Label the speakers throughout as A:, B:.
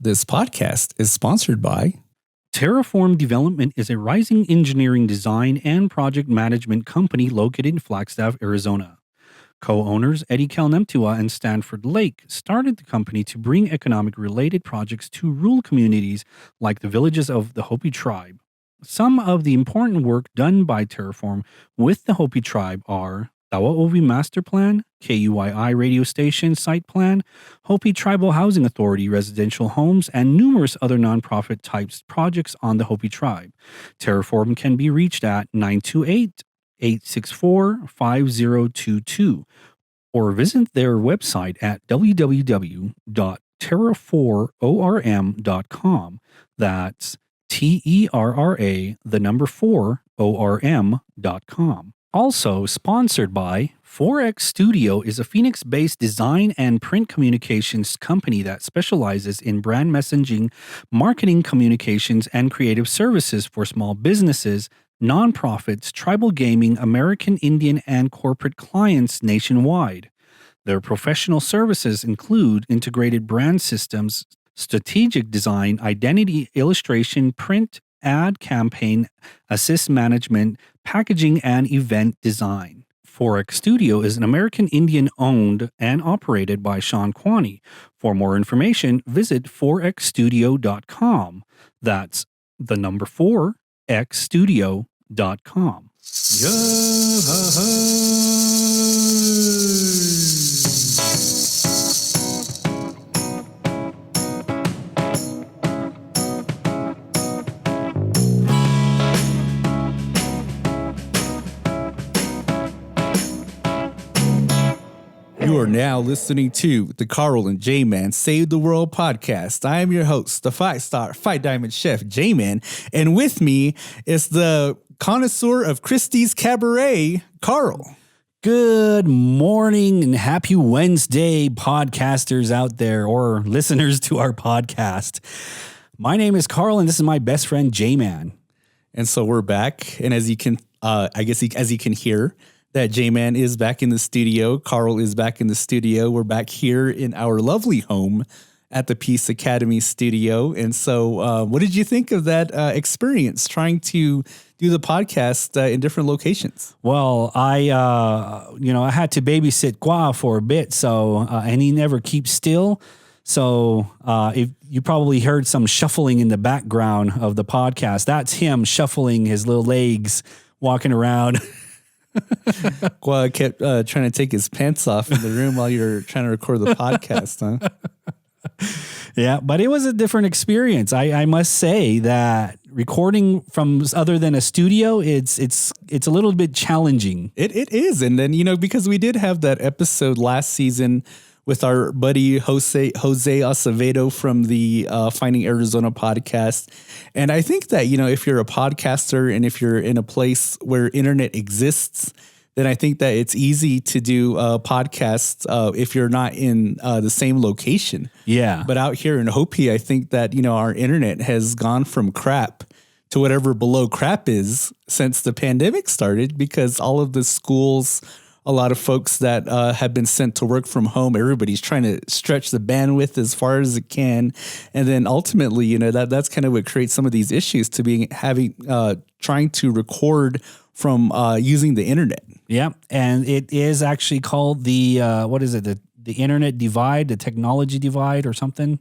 A: This podcast is sponsored by
B: Terraform Development is a rising engineering design and project management company located in Flagstaff, Arizona. Co-owners Eddie Kalnemtua and Stanford Lake started the company to bring economic-related projects to rural communities like the villages of the Hopi tribe. Some of the important work done by Terraform with the Hopi tribe are Tawaovi Master Plan, KUYI radio station site plan, Hopi Tribal Housing Authority residential homes, and numerous other nonprofit types projects on the Hopi tribe. Terraform can be reached at 928-864-5022 or visit their website at www.terra4orm.com. That's TERRA4ORM.com. Also sponsored by 4X Studio is a Phoenix-based design and print communications company that specializes in brand messaging, marketing communications, and creative services for small businesses, nonprofits, tribal gaming, American Indian, and corporate clients nationwide. Their professional services include integrated brand systems, strategic design, identity illustration, print, ad campaign, assist management, packaging, and event design. 4X Studio is an American Indian owned and operated by Sean Quaney. For more information, visit 4xstudio.com. That's the number 4xstudio.com.
A: You are now listening to the Carl and J-Man Save the World podcast. I am your host, the 5-star 5-diamond chef J-Man, and with me is the connoisseur of Christie's Cabaret, Carl.
B: Good morning and happy Wednesday, podcasters out there or listeners to our podcast. My name is Carl and this is my best friend J-Man.
A: And so we're back, and as you can, as you can hear, that J-Man is back in the studio. Carl is back in the studio. We're back here in our lovely home at the Peace Academy studio. And so what did you think of that experience trying to do the podcast in different locations?
B: Well, I had to babysit Gua for a bit, so and he never keeps still. So if you probably heard some shuffling in the background of the podcast, that's him shuffling his little legs, walking around.
A: Gua kept trying to take his pants off in the room while you're trying to record the podcast, huh?
B: Yeah, but it was a different experience. I must say that recording from other than a studio, it's a little bit challenging.
A: It is. And then, because we did have that episode last season with our buddy Jose Acevedo from the Finding Arizona podcast. And I think that, if you're a podcaster and if you're in a place where internet exists, then I think that it's easy to do podcasts if you're not in the same location.
B: Yeah.
A: But out here in Hopi, I think that, our internet has gone from crap to whatever below crap is since the pandemic started, because all of the schools, a lot of folks that have been sent to work from home, everybody's trying to stretch the bandwidth as far as it can. And then ultimately, that's kind of what creates some of these issues to trying to record from using the internet.
B: Yeah. And it is actually called the internet divide, the technology divide or something.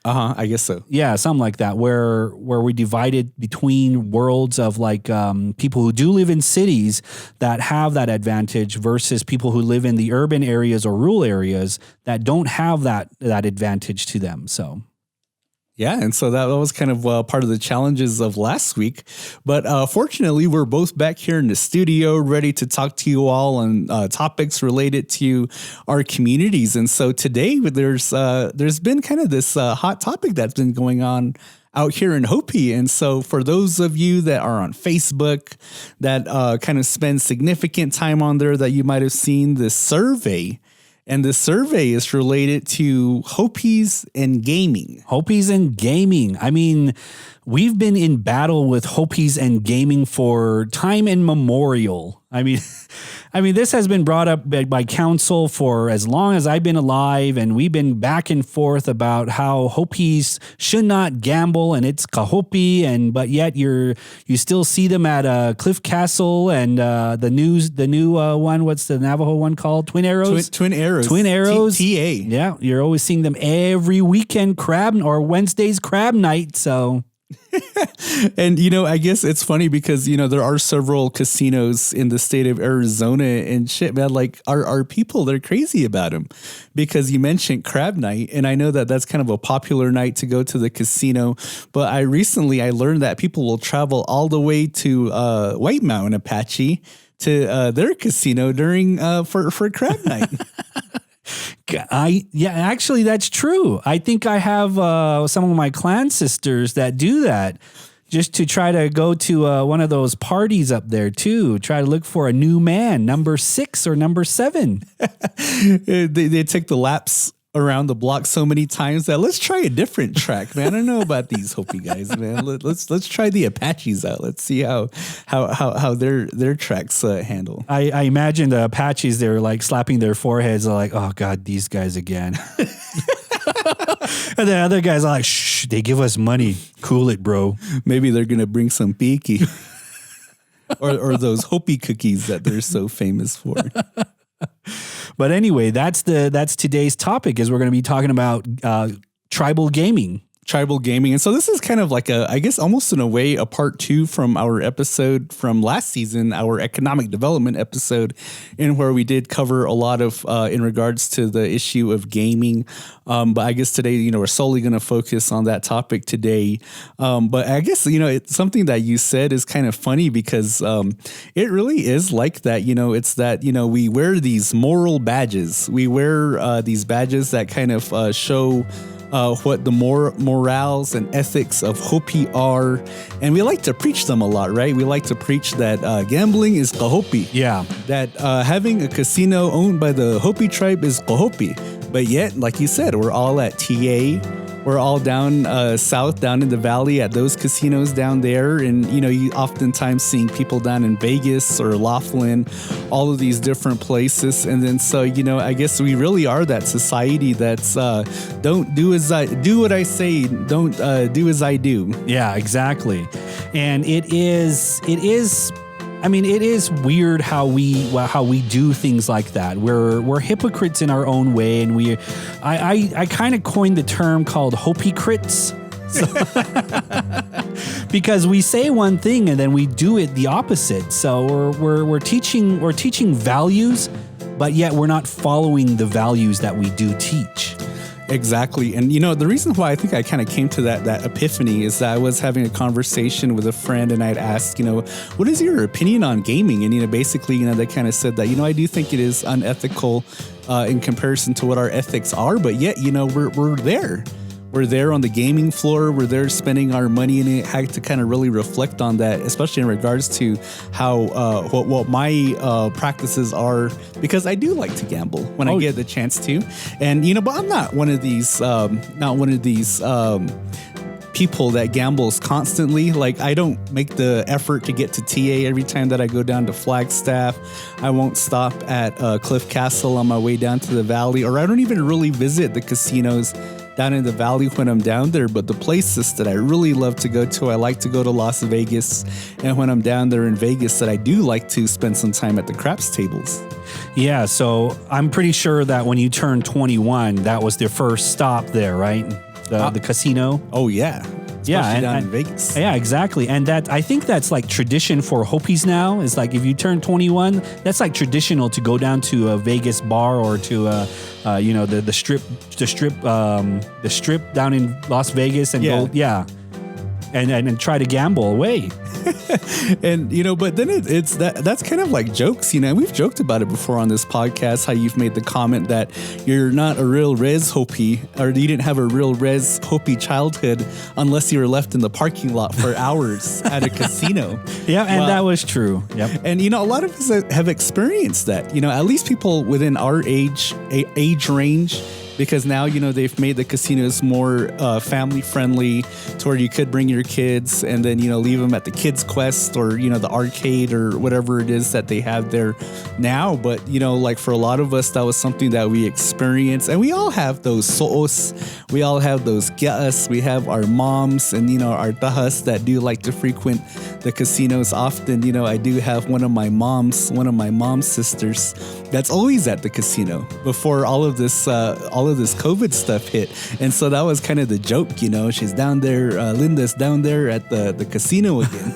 A: I guess so.
B: Yeah, something like that, where we divided between worlds of like people who do live in cities that have that advantage versus people who live in the urban areas or rural areas that don't have that advantage to them. So.
A: Yeah, and so that was kind of part of the challenges of last week. But fortunately, we're both back here in the studio ready to talk to you all on topics related to our communities. And so today there's been kind of this hot topic that's been going on out here in Hopi. And so for those of you that are on Facebook that kind of spend significant time on there, that you might have seen this survey. And the survey is related to Hopis and gaming.
B: Hopis and gaming. I mean, we've been in battle with Hopis and gaming for time immemorial. I mean, this has been brought up by council for as long as I've been alive, and we've been back and forth about how Hopis should not gamble, and it's Hopi, but yet you still see them at Cliff Castle and the new one. What's the Navajo one called? Twin Arrows.
A: Twin Arrows.
B: TA. Yeah, you're always seeing them every weekend or Wednesday's crab night. So.
A: And, I guess it's funny because, there are several casinos in the state of Arizona and shit, man. Like our people, they're crazy about them because you mentioned crab night. And I know that that's kind of a popular night to go to the casino. But I learned that people will travel all the way to White Mountain Apache to their casino during for crab night.
B: Actually, that's true. I think I have some of my clan sisters that do that just to try to go to one of those parties up there too. Try to look for a new man, number 6 or number 7.
A: They take the laps around the block so many times that let's try a different track, man. I don't know about these Hopi guys, man. Let's try the Apaches out. Let's see how their tracks handle.
B: I imagine the Apaches, they're like slapping their foreheads, like, oh God, these guys again. And the other guys are like, shh, they give us money. Cool it, bro.
A: Maybe they're gonna bring some piki. or those Hopi cookies that they're so famous for.
B: But anyway, that's today's topic, is we're going to be talking about tribal gaming.
A: And so this is kind of like I guess almost in a way, a part 2 from our episode from last season, our economic development episode, in where we did cover a lot of in regards to the issue of gaming. But I guess today, we're solely going to focus on that topic today. But I guess, it's something that you said is kind of funny because it really is like that. It's that, we wear these moral badges. We wear these badges that kind of show what the morals and ethics of Hopi are. And we like to preach them a lot, right? We like to preach that gambling is Hopi.
B: Yeah.
A: That having a casino owned by the Hopi tribe is Hopi. But yet, like you said, we're all at TA. We're all down south, down in the valley at those casinos down there. And, you oftentimes seeing people down in Vegas or Laughlin, all of these different places. And then so, I guess we really are that society that's don't do what I say, don't do as I do.
B: Yeah, exactly. And it is weird how we do things like that. We're hypocrites in our own way, and I kind of coined the term called Hopi-crits. Because we say one thing and then we do it the opposite. So we're teaching values, but yet we're not following the values that we do teach.
A: Exactly. And, the reason why I think I kind of came to that epiphany is that I was having a conversation with a friend and I'd asked, what is your opinion on gaming? And, basically, they kind of said that, I do think it is unethical in comparison to what our ethics are. But yet, we're there. We're there on the gaming floor. We're there spending our money in it. I had to kind of really reflect on that, especially in regards to how what my practices are, because I do like to gamble when I get the chance to. And but I'm not one of these people that gambles constantly. Like, I don't make the effort to get to TA every time that I go down to Flagstaff. I won't stop at Cliff Castle on my way down to the valley, or I don't even really visit the casinos down in the valley when I'm down there. But the places that I really love to go to, I like to go to Las Vegas. And when I'm down there in Vegas, that I do like to spend some time at the craps tables.
B: Yeah, so I'm pretty sure that when you turned 21, that was their first stop there, right? The casino.
A: Oh, yeah. Especially down in Vegas.
B: Yeah, exactly. And that, I think that's like tradition for Hopis now. It's like if you turn 21, that's like traditional to go down to a Vegas bar or to the strip down in Las Vegas and go and try to gamble away.
A: And but then it's that's kind of like jokes, we've joked about it before on this podcast, how you've made the comment that you're not a real res Hopi, or you didn't have a real res Hopi childhood unless you were left in the parking lot for hours at a casino.
B: Yeah, and that was true. Yep.
A: And a lot of us have experienced that. At least people within our age range, because now, they've made the casinos more family friendly to where you could bring your kids and then, leave them at the Kids Quest or, the arcade or whatever it is that they have there now. But, like for a lot of us, that was something that we experienced. And we all have those soos. We all have those tias. We have our moms and, our tahas that do like to frequent the casinos often. I do have one of my mom's sisters that's always at the casino before all of this COVID stuff hit. And so that was kind of the joke, she's down there, Linda's down there at the casino again.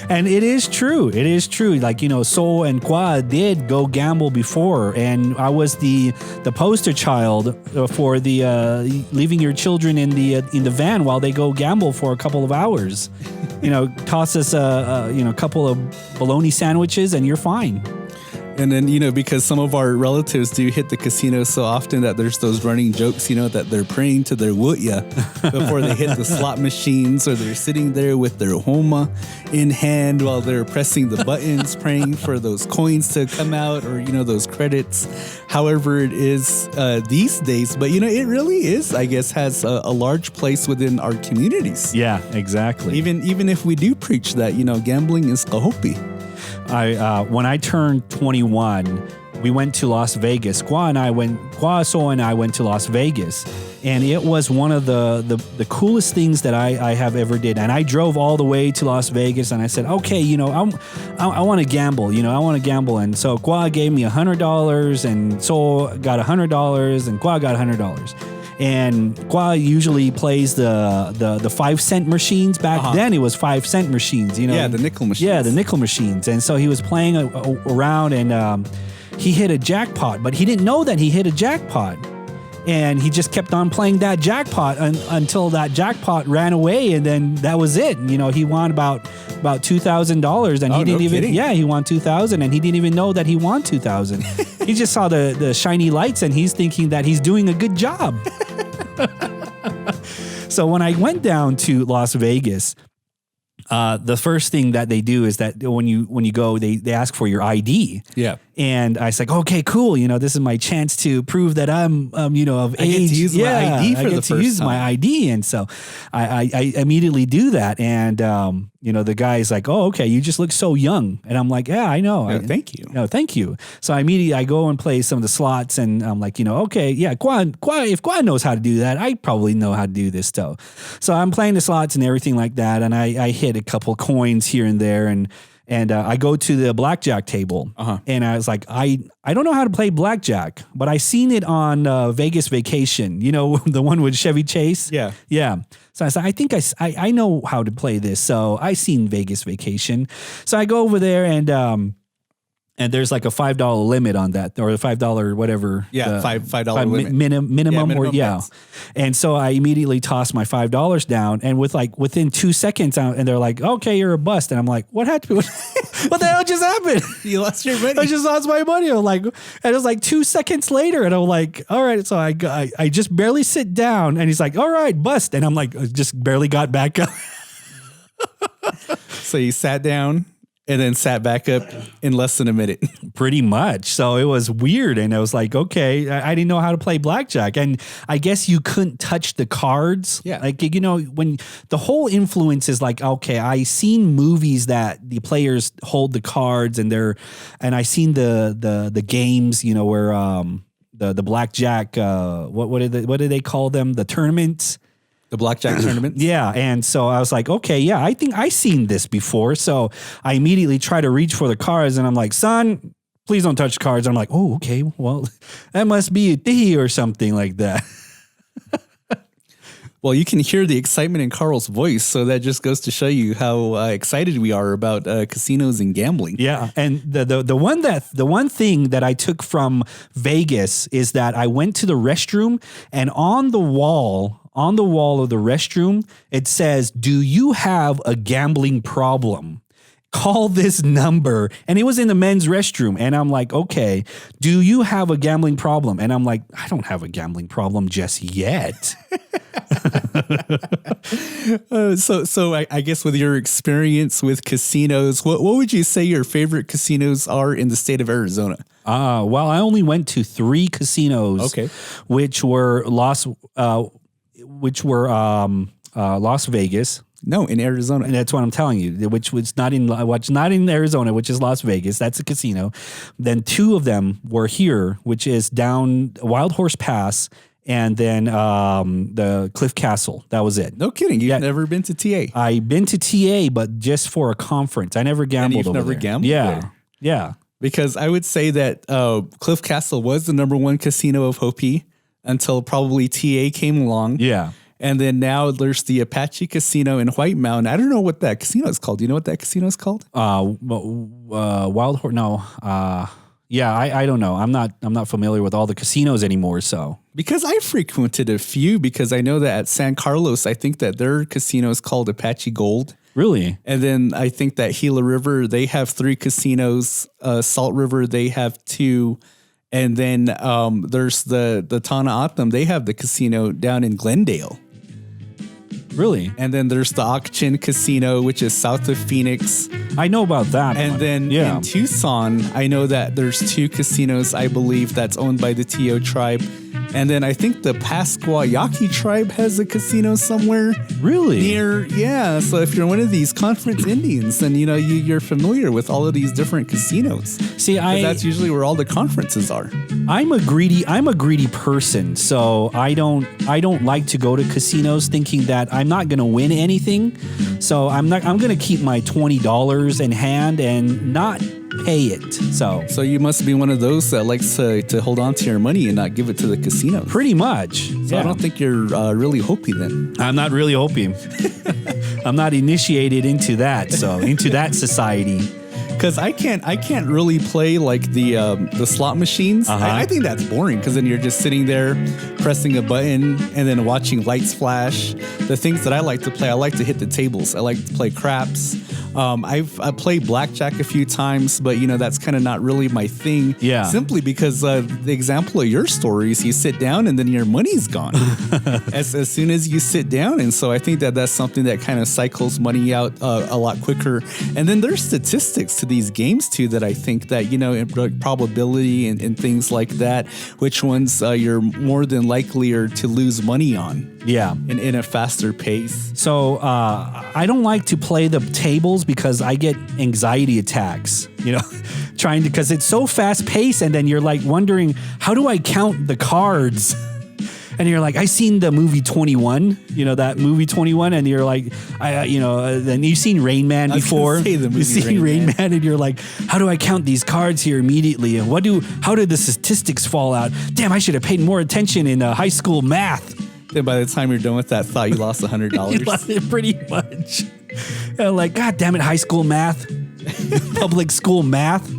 B: And it is true. It is true. Like, So and Kwa did go gamble before, and I was the poster child for the leaving your children in the van while they go gamble for a couple of hours. Toss us a couple of bologna sandwiches and you're fine.
A: And then, because some of our relatives do hit the casino so often that there's those running jokes, that they're praying to their wutya before they hit the slot machines, or they're sitting there with their homa in hand while they're pressing the buttons, praying for those coins to come out or, those credits, however it is these days. But, it really is, I guess, has a large place within our communities.
B: Yeah, exactly.
A: Even if we do preach that, gambling is Hopi.
B: When I turned 21, we went to Las Vegas. Kwa So and I went to Las Vegas, and it was one of the coolest things that I have ever did. And I drove all the way to Las Vegas, and I said, okay, I want to gamble. I want to gamble. And so Kwa gave me $100, and So got $100, and Kwa got $100. And Kwa usually plays the 5-cent machines. Back then, it was 5-cent machines.
A: Yeah, the nickel machines.
B: Yeah, the nickel machines. And so he was playing around, and he hit a jackpot, but he didn't know that he hit a jackpot. And he just kept on playing that jackpot until that jackpot ran away, and then that was it. He won about $2,000, and he didn't even. Kidding. Yeah, he won $2,000, and he didn't even know that he won $2,000. He just saw the shiny lights, and he's thinking that he's doing a good job. So when I went down to Las Vegas, the first thing that they do is that when you go, they ask for your ID.
A: Yeah.
B: And I was like, okay, cool. This is my chance to prove that I'm, of age.
A: I get to use my ID for the first time.
B: Use my ID. And so I immediately do that. And, the guy's like, oh, okay, you just look so young. And I'm like, yeah, I know.
A: No, thank you.
B: No, thank you. So I go and play some of the slots, and I'm like, okay, yeah, if Kwa knows how to do that, I probably know how to do this too. So I'm playing the slots and everything like that. And I hit a couple coins here and there, and I go to the blackjack table, and I was like, I don't know how to play blackjack, but I seen it on Vegas Vacation, the one with Chevy Chase.
A: Yeah.
B: Yeah. So I said, I think I know how to play this. So I seen Vegas Vacation. So I go over there, and there's like a $5 limit on that, or a $5 whatever.
A: Yeah, $5 limit.
B: Minimum.
A: Yeah.
B: And so I immediately tossed my $5 down, and within 2 seconds, and they're like, okay, you're a bust. And I'm like, what happened? What the hell just happened?
A: You lost your money.
B: I just lost my money. I'm like, and it was like 2 seconds later, and I'm like, all right. So I just barely sit down, and he's like, all right, bust. And I'm like, I just barely got back up.
A: So you sat down and then sat back up in less than a minute.
B: Pretty much. So it was weird. And I was like, okay, I didn't know how to play blackjack. And I guess you couldn't touch the cards.
A: Yeah.
B: Like, when the whole influence is like, okay, I seen movies that the players hold the cards, and I seen the games, where the blackjack, what do they call them? The tournaments.
A: The blackjack tournament?
B: Yeah. And so I was like, okay, yeah, I think I seen this before. So I immediately try to reach for the cards, and I'm like, son, please don't touch cards. I'm like, oh, okay, well, that must be a tihi or something like that.
A: Well, you can hear the excitement in Carl's voice, so that just goes to show you how excited we are about casinos and gambling.
B: Yeah, and the one thing that I took from Vegas is that I went to the restroom, and on the wall of the restroom, it says, "Do you have a gambling problem? Call this number." And it was in the men's restroom. And I'm like, okay, do you have a gambling problem? And I'm like, I don't have a gambling problem just yet.
A: I guess with your experience with casinos, what would you say your favorite casinos are in the state of Arizona?
B: Well, I only went to 3 casinos,
A: Okay.
B: which were Las Vegas.
A: No, in Arizona.
B: And that's what I'm telling you, which was not in Arizona, which is Las Vegas. That's a casino. Then 2 of them were here, which is down Wild Horse Pass, and then the Cliff Castle. That was it.
A: No kidding. You've never been to TA?
B: I've been to TA, but just for a conference. I never gambled.
A: And you've never
B: there.
A: gambled
B: Yeah,
A: there?
B: yeah.
A: Because I would say that Cliff Castle was the number 1 casino of Hopi until probably TA came along.
B: Yeah.
A: And then now there's the Apache Casino in White Mountain. I don't know what that casino is called. Do you know what that casino is called?
B: Wild Horse. No. Yeah, I don't know. I'm not familiar with all the casinos anymore. So
A: because I frequented a few, because I know that at San Carlos, I think that their casino is called Apache Gold.
B: Really?
A: And then I think that Gila River, they have 3 casinos. Salt River, they have 2. And then there's the Tana Atam. They have the casino down in Glendale.
B: Really?
A: And then there's the Akchin Casino, which is south of Phoenix.
B: I know about that.
A: And then in Tucson, I know that there's 2 casinos, I believe, that's owned by the Tio tribe. And then I think the Pascua Yaqui tribe has a casino somewhere.
B: Really?
A: Yeah. So if you're one of these conference Indians, then you're familiar with all of these different casinos.
B: See,
A: that's usually where all the conferences are.
B: I'm a greedy person, so I don't like to go to casinos thinking that I'm not going to win anything. So I'm going to keep my $20 in hand and not pay it. So
A: you must be one of those that likes to hold on to your money and not give it to the casino.
B: Pretty much.
A: So I don't think you're really Hopi then.
B: I'm not really Hopi. I'm not initiated into that society.
A: Because I can't really play like the slot machines. I think that's boring because then you're just sitting there pressing a button and then watching lights flash. The things that I like to play, I like to hit the tables. I like to play craps. I played blackjack a few times, but that's kind of not really my thing.
B: Yeah.
A: Simply because the example of your story is you sit down and then your money's gone as soon as you sit down. And so I think that that's something that kind of cycles money out a lot quicker. And then there's statistics to these games too that I think that, in probability and things like that, which ones you're more than likely to lose money on.
B: Yeah.
A: In a faster pace.
B: So I don't like to play the tables because I get anxiety attacks, because it's so fast paced. And then you're like wondering, how do I count the cards? And you're like, I seen the movie 21, that movie 21. And you're like, then you've seen Rain Man before. You've seen Rain Man and you're like, how do I count these cards here immediately? And how did the statistics fall out? Damn, I should have paid more attention in high school math.
A: Then by the time you're done with that thought, you lost $100.
B: Pretty much. Like, God damn it, high school math, public school math.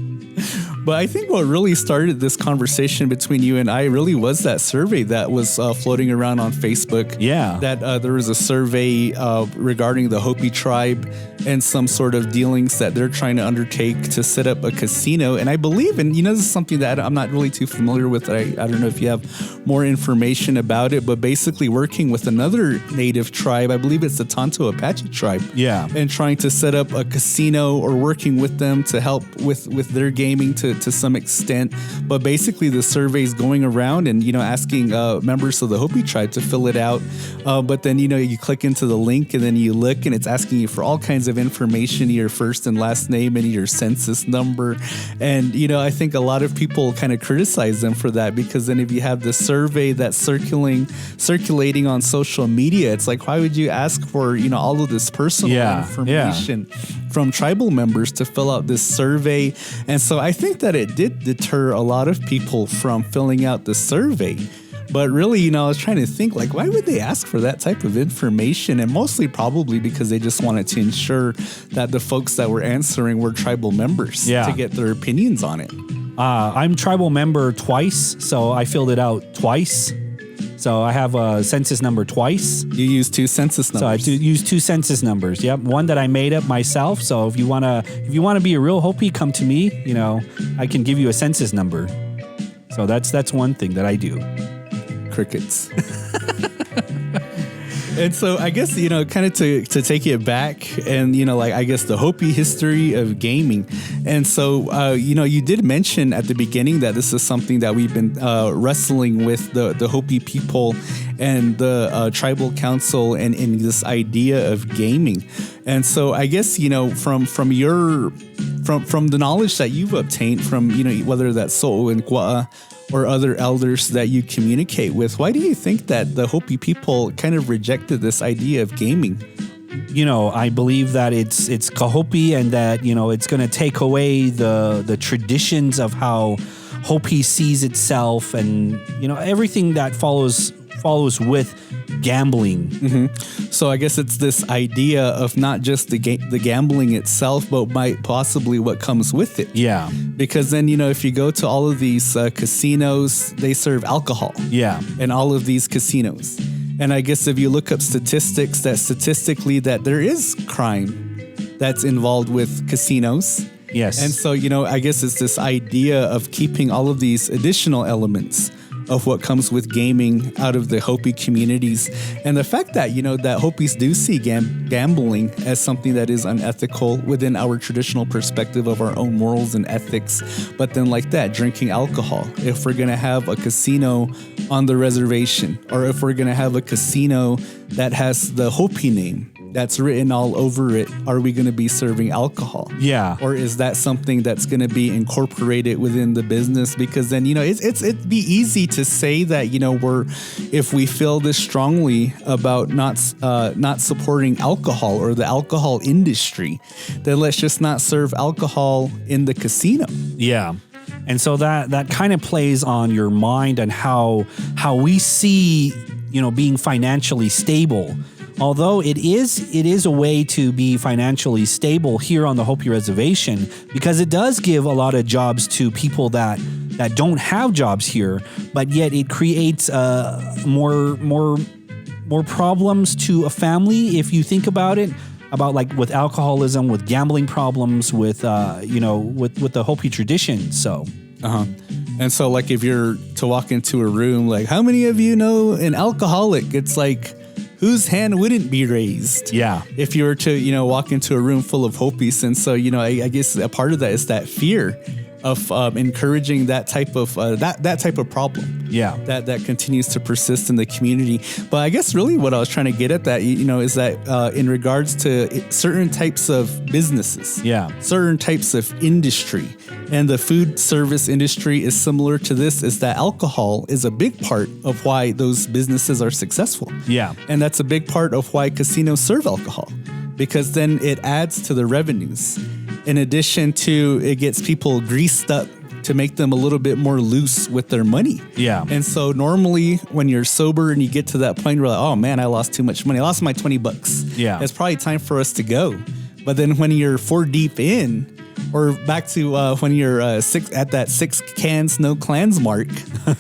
A: But I think what really started this conversation between you and I really was that survey that was floating around on Facebook.
B: Yeah.
A: That there was a survey regarding the Hopi tribe and some sort of dealings that they're trying to undertake to set up a casino. And I believe, and this is something that I'm not really too familiar with. I don't know if you have more information about it, but basically working with another native tribe, I believe it's the Tonto Apache tribe.
B: Yeah.
A: And trying to set up a casino or working with them to help with their gaming to some extent. But basically the survey is going around and, asking members of the Hopi tribe to fill it out. But then, you click into the link and then you look and it's asking you for all kinds of information, your first and last name and your census number. And, I think a lot of people kind of criticize them for that because then if you have the survey that's circulating on social media, it's like, why would you ask for, all of this personal information from tribal members to fill out this survey? And so I think that it did deter a lot of people from filling out the survey. But really, I was trying to think, like, why would they ask for that type of information? And mostly probably because they just wanted to ensure that the folks that were answering were tribal members to get their opinions on it.
B: I'm tribal member twice, so I filled it out twice. So I have a census number twice.
A: You use 2 census numbers.
B: So I use 2 census numbers. Yep, one that I made up myself. So if you wanna be a real Hopi, come to me. I can give you a census number. So that's one thing that I do.
A: Crickets. And so I guess, kind of to take it back and, like, I guess the Hopi history of gaming. And so, you did mention at the beginning that this is something that we've been wrestling with the Hopi people and the tribal council and in this idea of gaming. And so I guess, from the knowledge that you've obtained from, whether that's So'o and Kwa'a or other elders that you communicate with, why do you think that the Hopi people kind of rejected this idea of gaming?
B: I believe that it's Kahopi and that, it's going to take away the traditions of how Hopi sees itself and, everything that follows with gambling.
A: Mm-hmm. So I guess it's this idea of not just the gambling itself, but might possibly what comes with it.
B: Yeah.
A: Because then, if you go to all of these casinos, they serve alcohol.
B: Yeah.
A: In all of these casinos. And I guess if you look up statistics, that there is crime that's involved with casinos.
B: Yes.
A: And so, I guess it's this idea of keeping all of these additional elements of what comes with gaming out of the Hopi communities. And the fact that, that Hopis do see gambling as something that is unethical within our traditional perspective of our own morals and ethics. But then like that, drinking alcohol, if we're going to have a casino on the reservation, or if we're going to have a casino that has the Hopi name that's written all over it, are we going to be serving alcohol?
B: Yeah.
A: Or is that something that's going to be incorporated within the business? Because then, it'd be easy to say that, if we feel this strongly about not supporting alcohol or the alcohol industry, then let's just not serve alcohol in the casino.
B: Yeah. And so that kind of plays on your mind and how we see, being financially stable. Although it is a way to be financially stable here on the Hopi Reservation, because it does give a lot of jobs to people that don't have jobs here, but yet it creates more problems to a family if you think about it. About like with alcoholism, with gambling problems, with with the Hopi tradition. So.
A: And so, like, if you're to walk into a room, like, how many of you know an alcoholic? It's like, whose hand wouldn't be raised?
B: Yeah.
A: If you were to, walk into a room full of Hopis. And so, I guess a part of that is that fear of encouraging that type of that type of problem.
B: Yeah.
A: That continues to persist in the community. But I guess really what I was trying to get at that, is that in regards to certain types of businesses, certain types of industry, and the food service industry is similar to this, is that alcohol is a big part of why those businesses are successful.
B: Yeah.
A: And that's a big part of why casinos serve alcohol, because then it adds to the revenues. In addition to, it gets people greased up to make them a little bit more loose with their money.
B: Yeah.
A: And so normally when you're sober and you get to that point where, like, oh man, I lost too much money. I lost my $20.
B: Yeah.
A: It's probably time for us to go. But then when you're 4 deep in, or back to when you're 6 cans, no clans mark,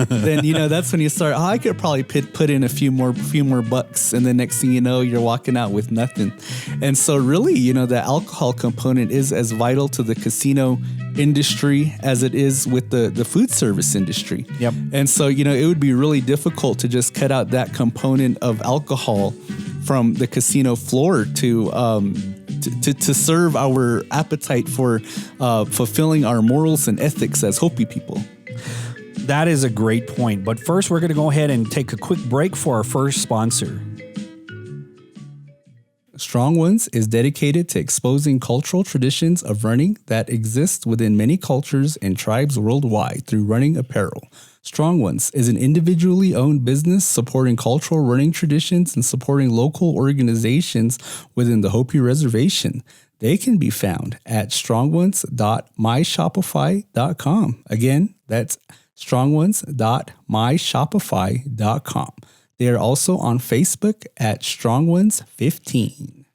A: then, that's when you start, I could probably put in a few more bucks. And then next thing you know, you're walking out with nothing. And so really, the alcohol component is as vital to the casino industry as it is with the food service industry.
B: Yep.
A: And so, it would be really difficult to just cut out that component of alcohol from the casino floor to serve our appetite for fulfilling our morals and ethics as Hopi people.
B: That is a great point. But first, we're going to go ahead and take a quick break for our first sponsor.
A: Strong Ones is dedicated to exposing cultural traditions of running that exist within many cultures and tribes worldwide through running apparel. Strong Ones is an individually owned business supporting cultural running traditions and supporting local organizations within the Hopi Reservation. They can be found at strongones.myshopify.com. Again, that's strongones.myshopify.com. They are also on Facebook at StrongOnes15.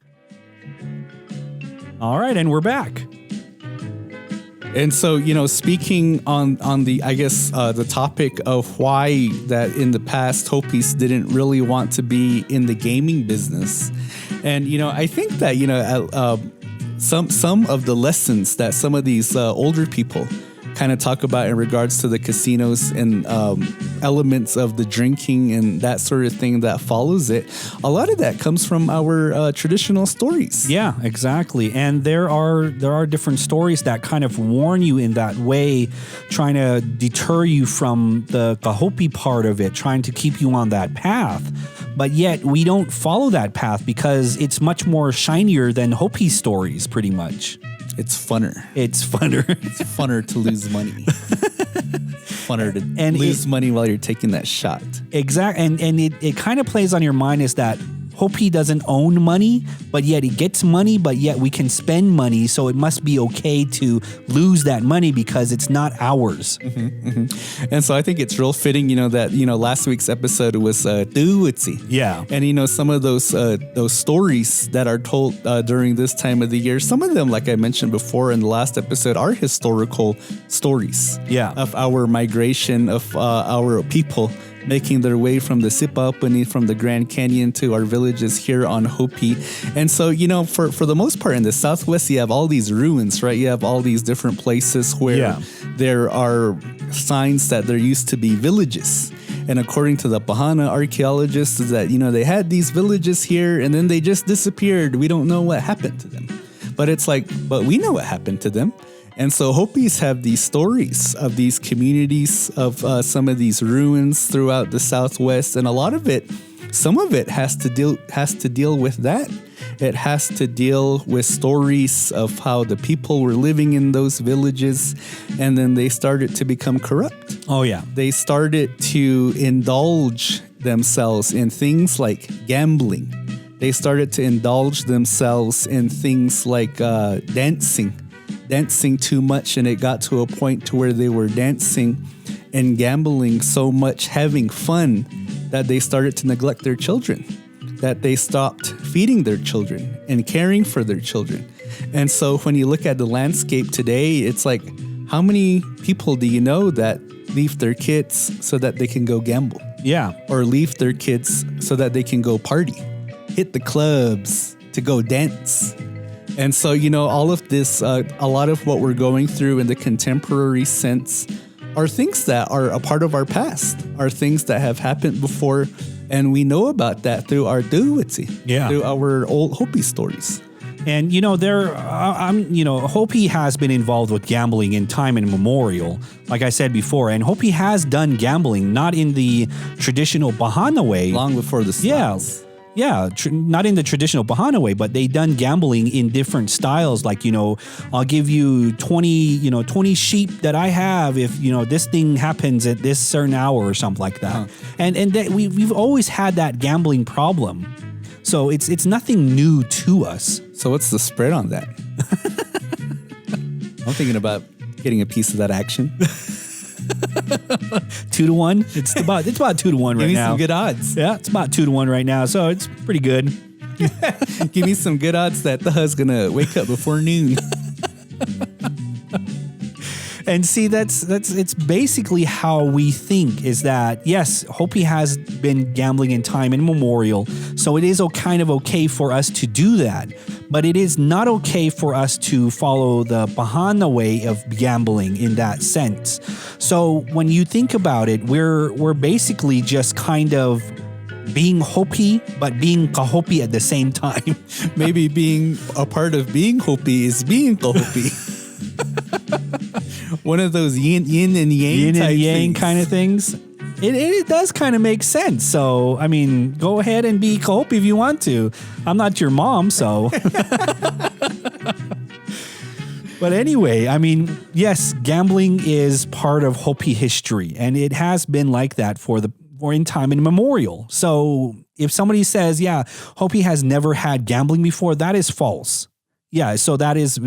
B: All right, and we're back.
A: And so, speaking on the, I guess, the topic of why that in the past Hopis didn't really want to be in the gaming business. And, I think that, some of the lessons that some of these older people kind of talk about in regards to the casinos and elements of the drinking and that sort of thing that follows it, a lot of that comes from our traditional stories.
B: Yeah, exactly. And there are different stories that kind of warn you in that way, trying to deter you from the Hopi part of it, trying to keep you on that path. But yet we don't follow that path because it's much more shinier than Hopi stories, pretty much.
A: It's funner.
B: It's funner.
A: It's funner to lose money. Funner to lose money while you're taking that shot.
B: Exactly. And it kind of plays on your mind is that Hopi doesn't own money, but yet it gets money, but yet we can spend money. So it must be okay to lose that money because it's not ours.
A: Mm-hmm, mm-hmm. And so I think it's real fitting, that, last week's episode was Duwitsi.
B: Yeah.
A: And, some of those stories that are told during this time of the year, some of them, like I mentioned before in the last episode, are historical stories.
B: Yeah.
A: Of our migration, of our people making their way from the Sipaupani, from the Grand Canyon to our villages here on Hopi. And so, for the most part in the Southwest, you have all these ruins, right? You have all these different places where there are signs that there used to be villages. And according to the Pahana archaeologists, is that, they had these villages here and then they just disappeared. We don't know what happened to them. But it's like, but we know what happened to them. And so Hopis have these stories of these communities, of some of these ruins throughout the Southwest, and a lot of it, some of it has to deal with that. It has to deal with stories of how the people were living in those villages, and then they started to become corrupt.
B: Oh yeah,
A: they started to indulge themselves in things like gambling. They started to indulge themselves in things like dancing too much, and it got to a point to where they were dancing and gambling so much, having fun, that they started to neglect their children, that they stopped feeding their children and caring for their children. And so when you look at the landscape today, it's like, how many people do you know that leave their kids so that they can go gamble?
B: Yeah.
A: Or leave their kids so that they can go party, hit the clubs, to go dance. And so, all of this, a lot of what we're going through in the contemporary sense are things that are a part of our past, are things that have happened before. And we know about that through our Duwitsi, through our old Hopi stories.
B: And, Hopi has been involved with gambling in time immemorial, like I said before. And Hopi has done gambling, not in the traditional Pahana way.
A: Long before the styles.
B: Yeah, not in the traditional Pahana way, but they done gambling in different styles. Like, I'll give you 20 sheep that I have if, this thing happens at this certain hour or something like that. Huh. And that we've always had that gambling problem. So it's nothing new to us.
A: So what's the spread on that? I'm thinking about getting a piece of that action.
B: 2-1. It's about 2-1 right now.
A: Give me some good odds.
B: Yeah, it's about 2-1 right now, so it's pretty good.
A: Give me some good odds that Taha's gonna wake up before noon.
B: And see, it's basically how we think, is that, yes, Hopi has been gambling in time immemorial, so it is kind of okay for us to do that. But it is not okay for us to follow the Pahana way of gambling in that sense. So when you think about it, we're basically just kind of being Hopi, but being Kahopi at the same time.
A: Maybe being a part of being Hopi is being Kahopi. One of those yin and yang
B: kind of things. It does kind of make sense. So, I mean, go ahead and be Hopi if you want to. I'm not your mom, so. But anyway, I mean, yes, gambling is part of Hopi history, and it has been like that for in time immemorial. So if somebody says, yeah, Hopi has never had gambling before, that is false. Yeah, so that is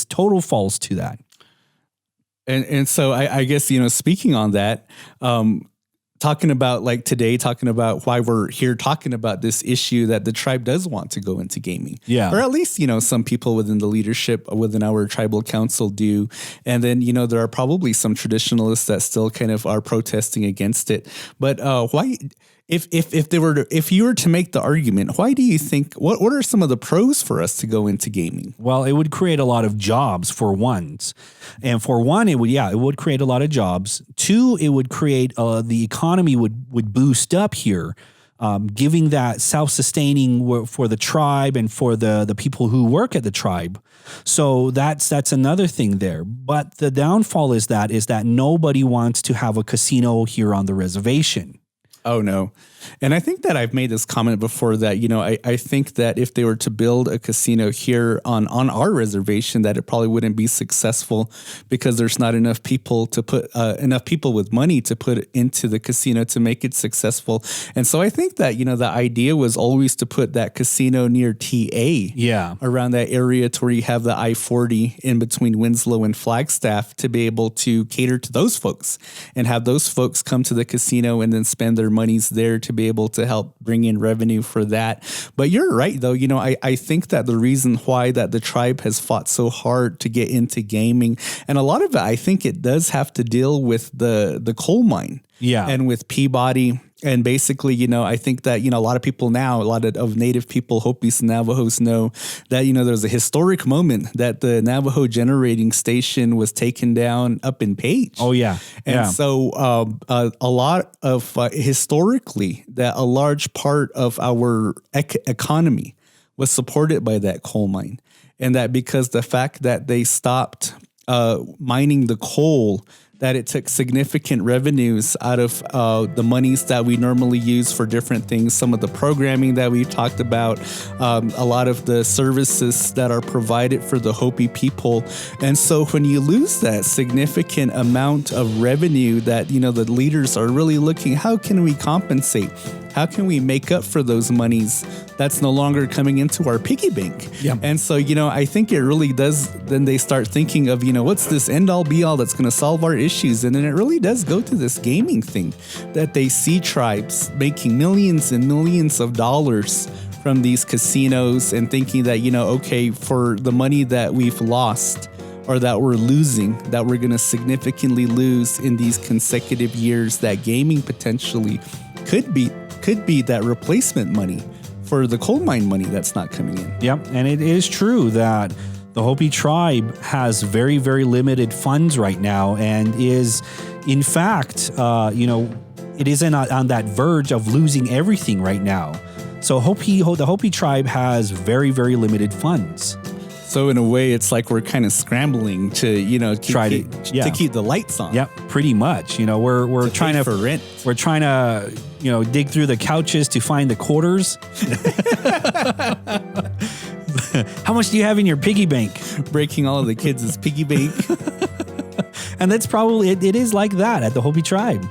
B: total false to that.
A: And so I guess, speaking on that, talking about why we're here talking about this issue that the tribe does want to go into gaming.
B: Yeah.
A: Or at least, some people within the leadership within our tribal council do. And then, there are probably some traditionalists that still kind of are protesting against it. But why If you were to make the argument, why do you think, what are some of the pros for us to go into gaming?
B: Well, it would create a lot of jobs for ones. And for one, it would create a lot of jobs. Two, it would create the economy would boost up here, giving that self-sustaining for the tribe and for the people who work at the tribe. So that's another thing there. But the downfall is that nobody wants to have a casino here on the reservation.
A: Oh, no. And I think that I've made this comment before that, I think that if they were to build a casino here on our reservation, that it probably wouldn't be successful because there's not enough people to put enough people with money to put into the casino to make it successful. And so I think that, the idea was always to put that casino near TA around that area to where you have the I-40 in between Winslow and Flagstaff to be able to cater to those folks and have those folks come to the casino and then spend their monies there to be able to help bring in revenue for that. But you're right, though. I think that the reason why that the tribe has fought so hard to get into gaming, and a lot of it, I think it does have to deal with the coal mine. Yeah. And with Peabody. And basically, I think that, a lot of people now, a lot of native people, Hopis and Navajos know that, there's a historic moment that the Navajo generating station was taken down up in Page.
B: Oh, yeah.
A: And so a lot of historically that a large part of our economy was supported by that coal mine. And that because the fact that they stopped mining the coal, that it took significant revenues out of the monies that we normally use for different things. Some of the programming that we've talked about, a lot of the services that are provided for the Hopi people. And so when you lose that significant amount of revenue that, the leaders are really looking, how can we compensate? How can we make up for those monies that's no longer coming into our piggy bank? Yep. And so, I think it really does. Then they start thinking of, what's this end all be all that's going to solve our issues? And then it really does go to this gaming thing that they see tribes making millions and millions of dollars from these casinos and thinking that, okay, for the money that we've lost or that we're losing, that we're going to significantly lose in these consecutive years, that gaming potentially could be that replacement money for the coal mine money that's not coming in.
B: Yep. And it is true that the Hopi tribe has very, very limited funds right now and is, in fact, it isn't on that verge of losing everything right now. So the Hopi tribe has very, very limited funds.
A: So in a way, it's like we're kind of scrambling to, to keep the lights on.
B: Yep, pretty much. We're trying to for rent. We're trying to, dig through the couches to find the quarters. How much do you have in your piggy bank?
A: Breaking all of the kids' piggy bank.
B: And that's probably, it is like that at the Hopi tribe.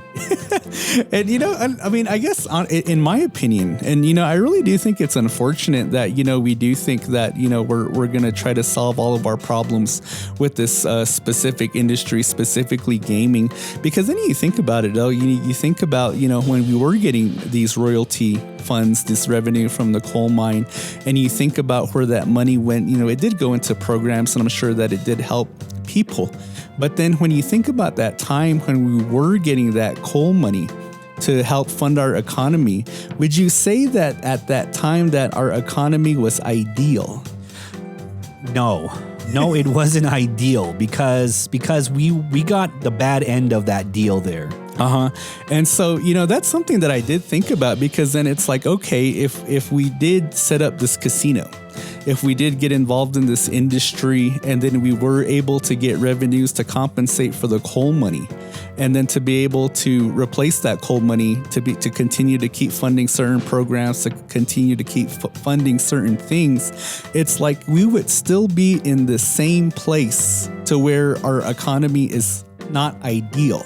A: And, I guess in my opinion, and, I really do think it's unfortunate that, we do think that, we're going to try to solve all of our problems with this specific industry, specifically gaming, because then you think about it, though, you think about, when we were getting these royalty funds, this revenue from the coal mine, and you think about where that money went, it did go into programs, and I'm sure that it did help people. But then when you think about that time when we were getting that coal money to help fund our economy, would you say that at that time that our economy was ideal?
B: No, it wasn't ideal because we got the bad end of that deal there.
A: And so, that's something that I did think about, because then it's like, okay, if we did set up this casino, if we did get involved in this industry and then we were able to get revenues to compensate for the coal money, and then to be able to replace that coal money to continue to keep funding certain programs, to continue to keep funding certain things, it's like we would still be in the same place to where our economy is not ideal.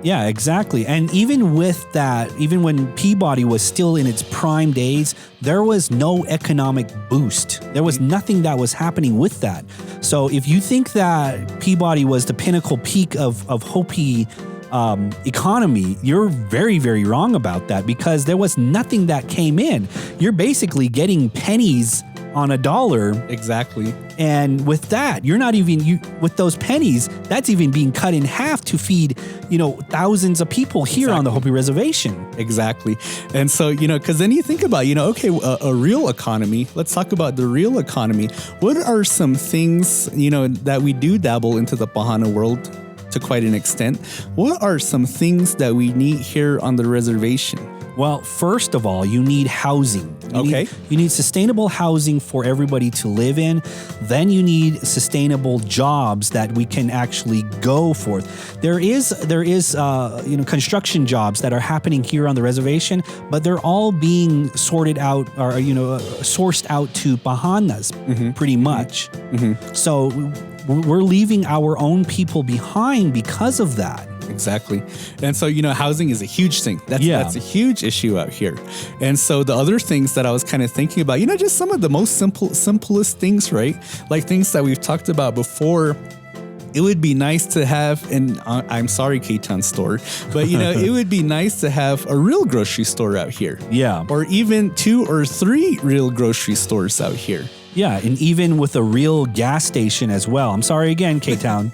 B: Yeah, exactly. And even with that, even when Peabody was still in its prime days, there was no economic boost. There was nothing that was happening with that. So if you think that Peabody was the pinnacle peak of Hopi economy, you're very, very wrong about that, because there was nothing that came in. You're basically getting pennies on a dollar.
A: Exactly.
B: And with that, you're not even, with those pennies, that's even being cut in half to feed, thousands of people here on the Hopi reservation.
A: Exactly. And so, because then you think about, okay, a real economy. Let's talk about the real economy. What are some things, that we do dabble into the Pahana world to quite an extent? What are some things that we need here on the reservation?
B: Well, first of all, you need housing. You need sustainable housing for everybody to live in. Then you need sustainable jobs that we can actually go for. There is construction jobs that are happening here on the reservation, but they're all being sorted out or sourced out to Pahanas pretty much. So we're leaving our own people behind because of that.
A: Exactly. And so, housing is a huge thing. That's a huge issue out here. And so the other things that I was kind of thinking about, just some of the most simplest things, right? Like things that we've talked about before. It would be nice to have, and I'm sorry, K-Town store, but it would be nice to have a real grocery store out here. Yeah. Or even 2 or 3 real grocery stores out here.
B: Yeah. And even with a real gas station as well. I'm sorry again, K-Town.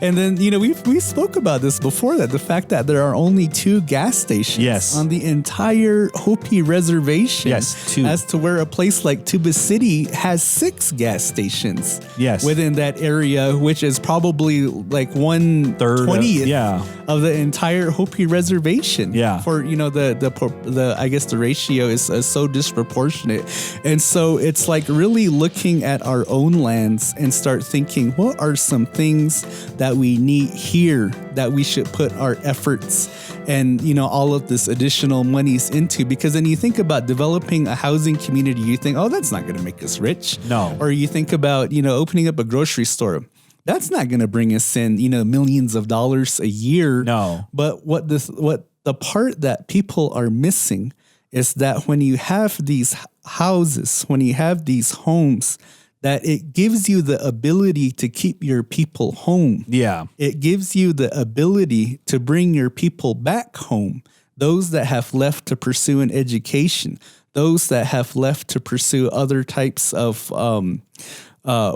A: And then, we spoke about this before, that the fact that there are only 2 gas stations on the entire Hopi reservation.
B: Yes, 2.
A: As to where a place like Tuba City has 6 gas stations within that area, which is probably like 1/20th of the entire Hopi reservation. Yeah. For, I guess the ratio is so disproportionate. And so it's like really looking at our own lands and start thinking, what are some things that we need here that we should put our efforts and, all of this additional monies into? Because then you think about developing a housing community, you think, oh, that's not going to make us rich. No. Or you think about, opening up a grocery store. That's not going to bring us in, millions of dollars a year. No. But what the part that people are missing is that when you have these houses, when you have these homes, that it gives you the ability to keep your people home. Yeah. It gives you the ability to bring your people back home. Those that have left to pursue an education, those that have left to pursue other types of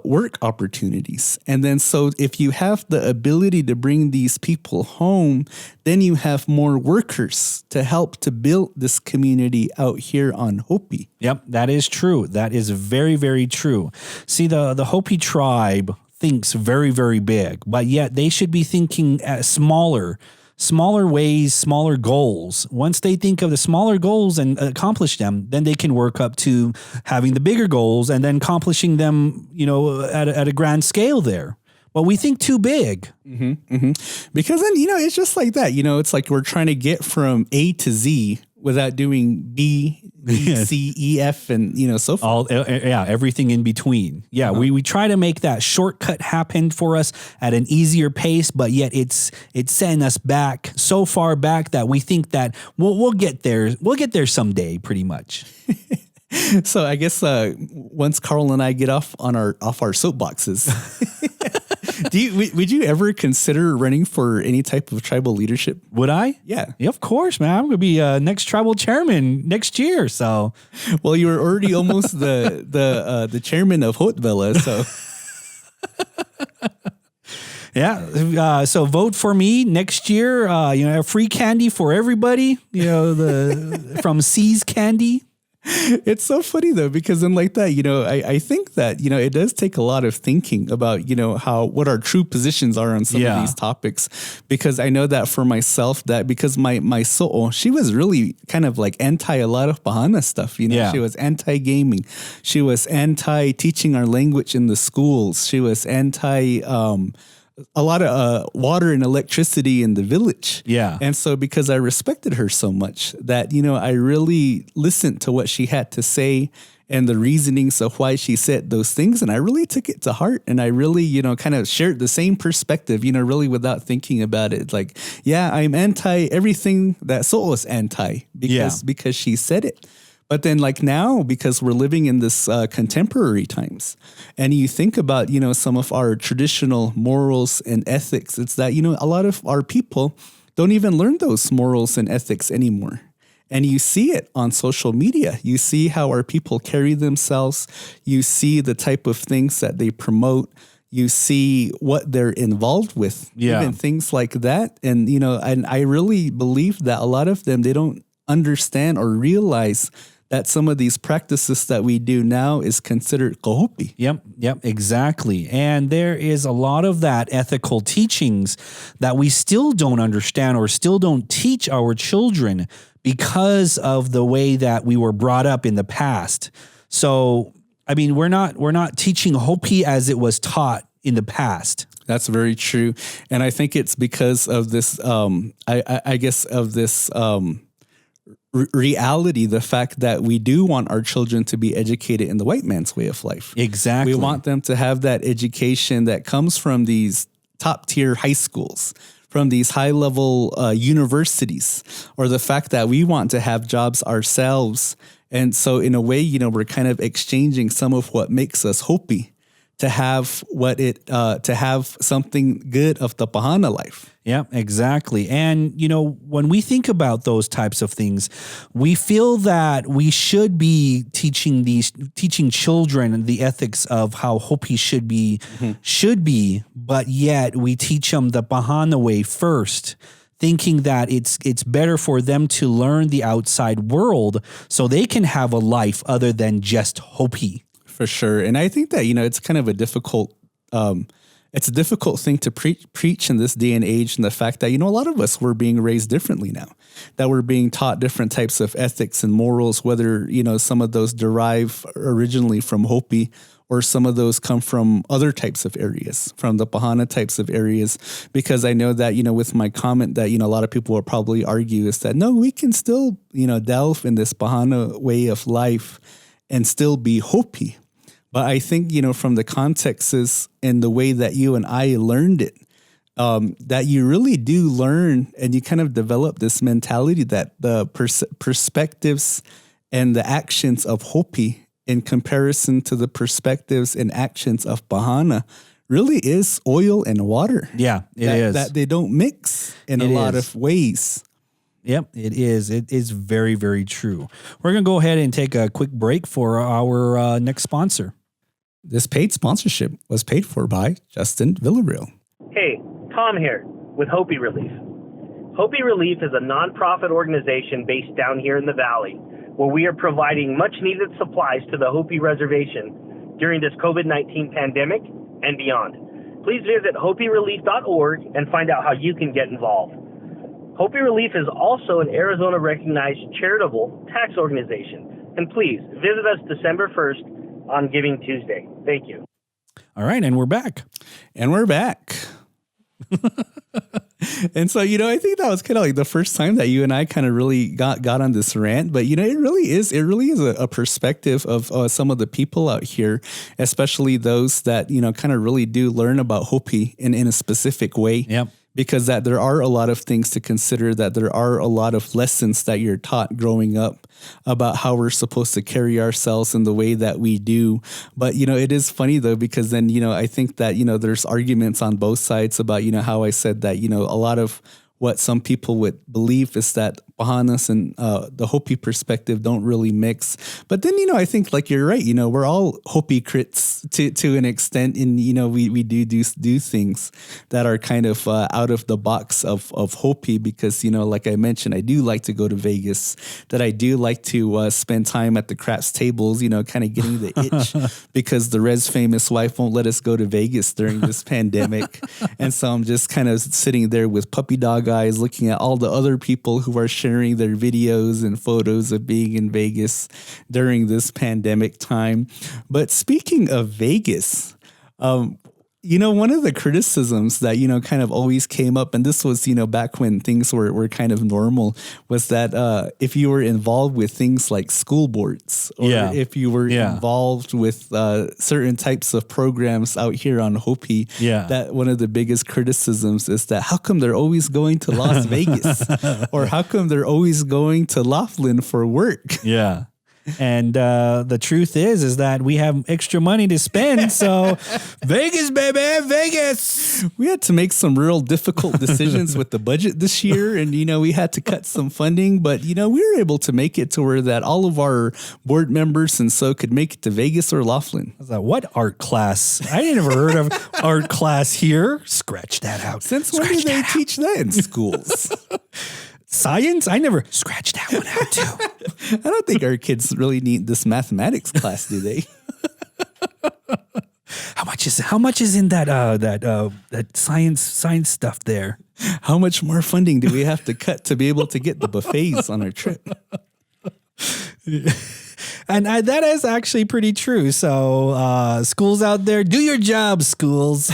A: work opportunities. And then so if you have the ability to bring these people home, then you have more workers to help to build this community out here on Hopi.
B: Yep, that is true. That is very, very true. See, the Hopi tribe thinks very, very big, but yet they should be thinking smaller ways, smaller goals. Once they think of the smaller goals and accomplish them, then they can work up to having the bigger goals and then accomplishing them, at a grand scale there. But we think too big.
A: Because then, it's just like that. It's like we're trying to get from A to Z without doing B, C, E, F, and, so forth.
B: Everything in between. Yeah, we try to make that shortcut happen for us at an easier pace, but yet it's setting us back so far back that we think that we'll get there. We'll get there someday, pretty much.
A: So I guess once Carl and I get off our soapboxes, would you ever consider running for any type of tribal leadership?
B: Would I?
A: Yeah,
B: of course, man. I'm going to be next tribal chairman next year. So,
A: well, you were already almost the chairman of Hotvela, so.
B: Yeah. So vote for me next year. Free candy for everybody. From C's Candy.
A: It's so funny though, because then like that, I think that, it does take a lot of thinking about, what our true positions are on some of these topics, because I know that for myself, that because my soul, she was really kind of like anti a lot of Pahana stuff, She was anti-gaming. She was anti-teaching our language in the schools. She was anti, a lot of water and electricity in the village. Yeah. And so because I respected her so much that, I really listened to what she had to say and the reasonings of why she said those things. And I really took it to heart. And I really, kind of shared the same perspective, really without thinking about it. Like, yeah, I'm anti everything that Soul was anti because she said it. But then like now, because we're living in this contemporary times, and you think about, some of our traditional morals and ethics, it's that, a lot of our people don't even learn those morals and ethics anymore. And you see it on social media. You see how our people carry themselves. You see the type of things that they promote. You see what they're involved with, even things like that. And, and I really believe that a lot of them, they don't understand or realize that some of these practices that we do now is considered Hopi.
B: Yep, exactly. And there is a lot of that ethical teachings that we still don't understand or still don't teach our children because of the way that we were brought up in the past. So, I mean, we're not teaching Hopi as it was taught in the past.
A: That's very true. And I think it's because of this, I guess of this, reality, the fact that we do want our children to be educated in the white man's way of life.
B: Exactly.
A: We want them to have that education that comes from these top tier high schools, from these high level universities, or the fact that we want to have jobs ourselves. And so in a way, we're kind of exchanging some of what makes us Hopi to have to have something good of the Pahana life.
B: Yeah, exactly. And, when we think about those types of things, we feel that we should be teaching children the ethics of how Hopi should be, but yet we teach them the Pahana way first, thinking that it's better for them to learn the outside world so they can have a life other than just Hopi.
A: For sure. And I think that, it's kind of a difficult thing to preach in this day and age, and the fact that, a lot of us, we're being raised differently now, that we're being taught different types of ethics and morals, whether, some of those derive originally from Hopi or some of those come from other types of areas, from the Pahana types of areas. Because I know that, with my comment that, a lot of people will probably argue is that, no, we can still, delve in this Pahana way of life and still be Hopi. But I think, from the contexts and the way that you and I learned it, that you really do learn and you kind of develop this mentality that the perspectives and the actions of Hopi in comparison to the perspectives and actions of Pahana really is oil and water.
B: Yeah, it is.
A: That they don't mix in a lot of ways.
B: Yep, it is. It is very, very true. We're going to go ahead and take a quick break for our next sponsor.
A: This paid sponsorship was paid for by Justin Villarreal.
C: Hey, Tom here with Hopi Relief. Hopi Relief is a nonprofit organization based down here in the Valley where we are providing much-needed supplies to the Hopi reservation during this COVID-19 pandemic and beyond. Please visit hopirelief.org and find out how you can get involved. Hopi Relief is also an Arizona-recognized charitable tax organization. And please, visit us December 1st on Giving Tuesday. Thank you.
B: All right, and we're back.
A: And so, I think that was kind of like the first time that you and I kind of really got on this rant. But, it really is a perspective of some of the people out here, especially those that, kind of really do learn about Hopi in a specific way.
B: Yep.
A: Because that there are a lot of things to consider, that there are a lot of lessons that you're taught growing up about how we're supposed to carry ourselves in the way that we do. But, it is funny, though, because then, I think that, there's arguments on both sides about, how I said that, a lot of what some people would believe is that Pahanas and the Hopi perspective don't really mix. But then, I think like you're right, we're all Hopi crits to an extent, and, we do things that are kind of out of the box of Hopi because, like I mentioned, I do like to go to Vegas, that I do like to spend time at the craps tables, kind of getting the itch because the Res famous wife won't let us go to Vegas during this pandemic. And so I'm just kind of sitting there with puppy dog eyes looking at all the other people who are sharing their videos and photos of being in Vegas during this pandemic time. But speaking of Vegas, one of the criticisms that, kind of always came up, and this was, back when things were kind of normal, was that if you were involved with things like school boards, or if you were involved with certain types of programs out here on Hopi, that one of the biggest criticisms is that how come they're always going to Las Vegas? Or how come they're always going to Laughlin for work?
B: Yeah. And the truth is that we have extra money to spend. So Vegas, baby, Vegas.
A: We had to make some real difficult decisions with the budget this year. And, we had to cut some funding. But, we were able to make it to where that all of our board members and so could make it to Vegas or Laughlin.
B: I was like, what art class? I ain't never heard of art class here. Scratch that out.
A: Since when did they teach that in schools?
B: Science? I never scratched that one out too.
A: I don't think our kids really need this mathematics class, do they?
B: How much is in that science stuff there?
A: How much more funding do we have to cut to be able to get the buffets on our trip?
B: And that is actually pretty true. So schools out there, do your job, schools.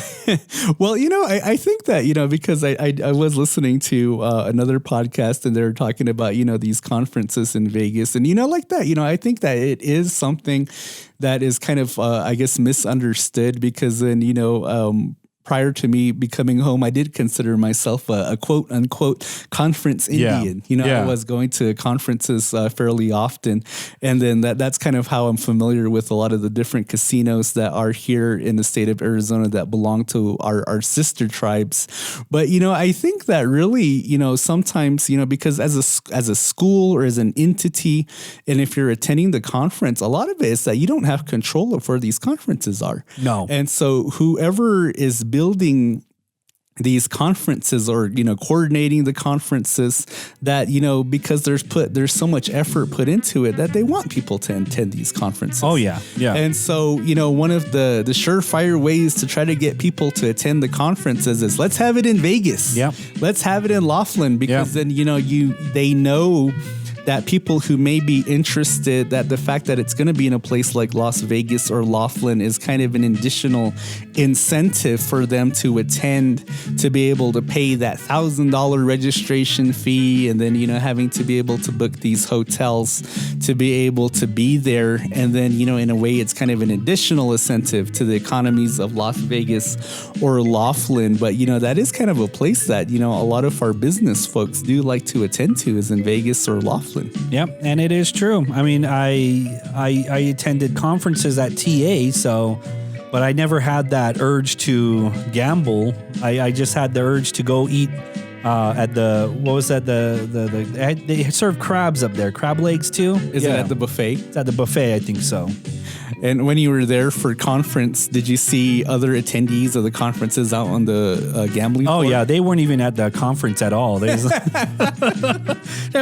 A: Well, I think that, because I was listening to another podcast and they were talking about, these conferences in Vegas and, like that, I think that it is something that is kind of, I guess, misunderstood because then, prior to me becoming home, I did consider myself a quote unquote conference Indian. I was going to conferences fairly often. And then that's kind of how I'm familiar with a lot of the different casinos that are here in the state of Arizona that belong to our sister tribes. But, I think that really, sometimes, because as a school or as an entity, and if you're attending the conference, a lot of it is that you don't have control of where these conferences are.
B: No.
A: And so whoever is building these conferences or, coordinating the conferences that, because there's so much effort put into it that they want people to attend these conferences.
B: Oh, yeah. Yeah.
A: And so, one of the surefire ways to try to get people to attend the conferences is let's have it in Vegas.
B: Yeah.
A: Let's have it in Laughlin because then, they know that people who may be interested, that the fact that it's going to be in a place like Las Vegas or Laughlin is kind of an additional incentive for them to attend, to be able to pay that $1,000 registration fee and then, having to be able to book these hotels to be able to be there. And then, in a way, it's kind of an additional incentive to the economies of Las Vegas or Laughlin. But, that is kind of a place that, a lot of our business folks do like to attend to is in Vegas or Laughlin.
B: Yep, and it is true. I mean, I attended conferences at TA, but I never had that urge to gamble. I just had the urge to go eat at they serve crabs up there, crab legs too.
A: Is it at the buffet?
B: It's at the buffet, I think so.
A: And when you were there for conference, did you see other attendees of the conferences out on the gambling floor?
B: Oh, yeah. They weren't even at the conference at all. They're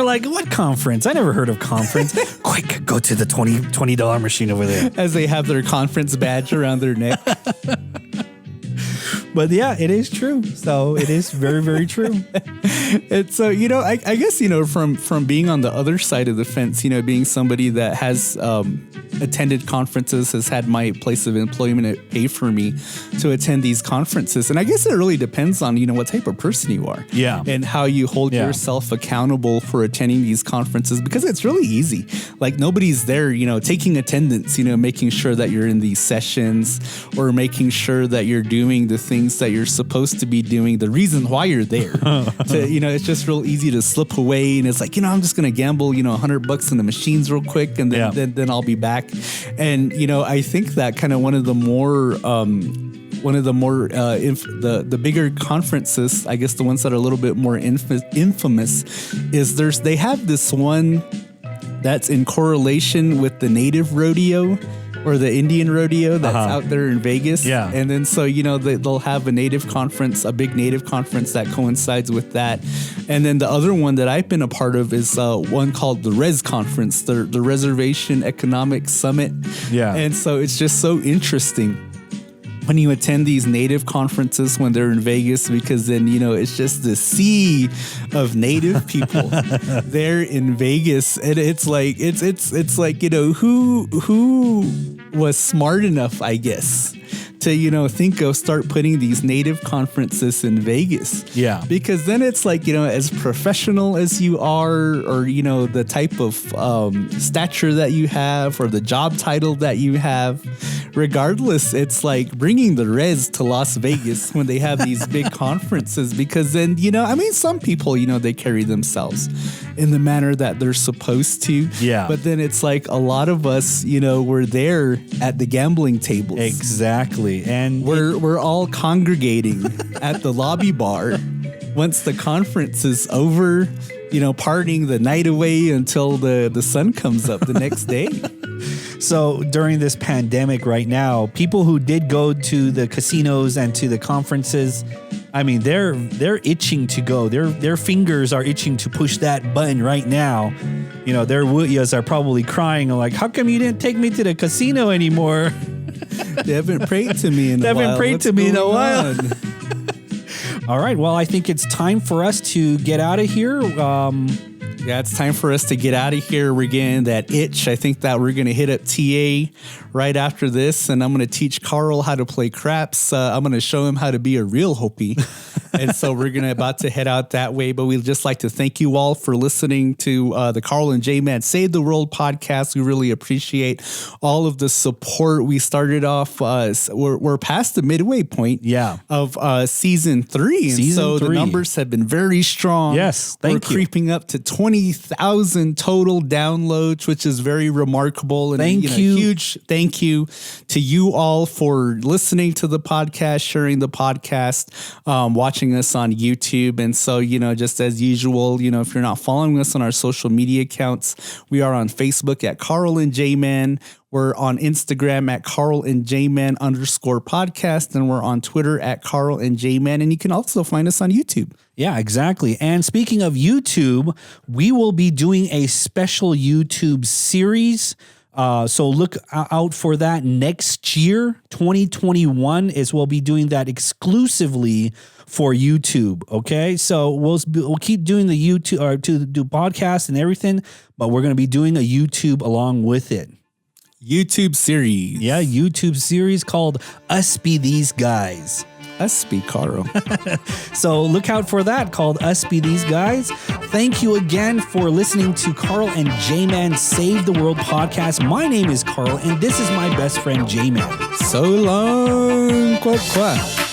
B: like, what conference? I never heard of conference. Quick, go to the $20 machine over there.
A: As they have their conference badge around their neck.
B: But yeah, it is true. So it is very, very true.
A: And so, I guess, from being on the other side of the fence, being somebody that has attended conferences, has had my place of employment pay for me to attend these conferences. And I guess it really depends on, what type of person you are.
B: Yeah.
A: And how you hold yourself accountable for attending these conferences, because it's really easy. Like nobody's there, taking attendance, making sure that you're in these sessions or making sure that you're doing the things that you're supposed to be doing, the reason why you're there. It's just real easy to slip away, and it's like, I'm just going to gamble, $100 in the machines real quick, and then I'll be back. And, I think that kind of one of the bigger conferences, I guess the ones that are a little bit more infamous, is they have this one that's in correlation with the native rodeo or the Indian rodeo that's out there in Vegas.
B: Yeah.
A: And then so, they'll have a native conference, a big native conference that coincides with that. And then the other one that I've been a part of is one called the Res Conference, the Reservation Economic Summit.
B: Yeah.
A: And so it's just so interesting when you attend these native conferences when they're in Vegas, because then, it's just the sea of native people there in Vegas. And it's like, who was smart enough, I guess, to, think of start putting these native conferences in Vegas.
B: Yeah.
A: Because then it's like, as professional as you are, or, the type of stature that you have, or the job title that you have, regardless, it's like bringing the Reds to Las Vegas when they have these big conferences, because then, some people, they carry themselves in the manner that they're supposed to.
B: Yeah.
A: But then it's like a lot of us, we're there at the gambling tables.
B: Exactly. And
A: we're all congregating at the lobby bar once the conference is over, partying the night away until the sun comes up the next day.
B: So during this pandemic right now, people who did go to the casinos and to the conferences, they're itching to go. Their fingers are itching to push that button right now. Their woodias are probably crying like, how come you didn't take me to the casino anymore?
A: They haven't prayed to me in a while.
B: All right. Well, I think it's time for us to get out of here.
A: Yeah, it's time for us to get out of here. We're getting that itch. I think that we're going to hit up TA right after this, and I'm going to teach Carl how to play craps. I'm going to show him how to be a real Hopi. And so we're about to head out that way. But we'd just like to thank you all for listening to the Carl and J-Man Save the World podcast. We really appreciate all of the support. We started off, we're past the midway point of season 3. And so the numbers have been very strong.
B: Yes, thank you.
A: We're creeping up to 20,000 total downloads, which is very remarkable. And huge thank you to you all for listening to the podcast, sharing the podcast, watching us on YouTube. And so, just as usual, if you're not following us on our social media accounts, we are on Facebook at Carl and J-Man. We're on Instagram at Carl and J-Man _podcast. And we're on Twitter at Carl and J-Man. And you can also find us on YouTube.
B: Yeah, exactly. And speaking of YouTube, we will be doing a special YouTube series. So look out for that next year. 2021 we'll be doing that exclusively for YouTube. Okay, so we'll keep doing the YouTube or to do podcasts and everything, but we're going to be doing a YouTube along with it.
A: YouTube series.
B: Yeah, YouTube series called Us Be These Guys.
A: Us be Carl.
B: So look out for that, called Us Be These Guys. Thank you again for listening to Carl and J-Man Save the World podcast. My name is Carl, and this is my best friend, J-Man.
A: So long. Quack, quack.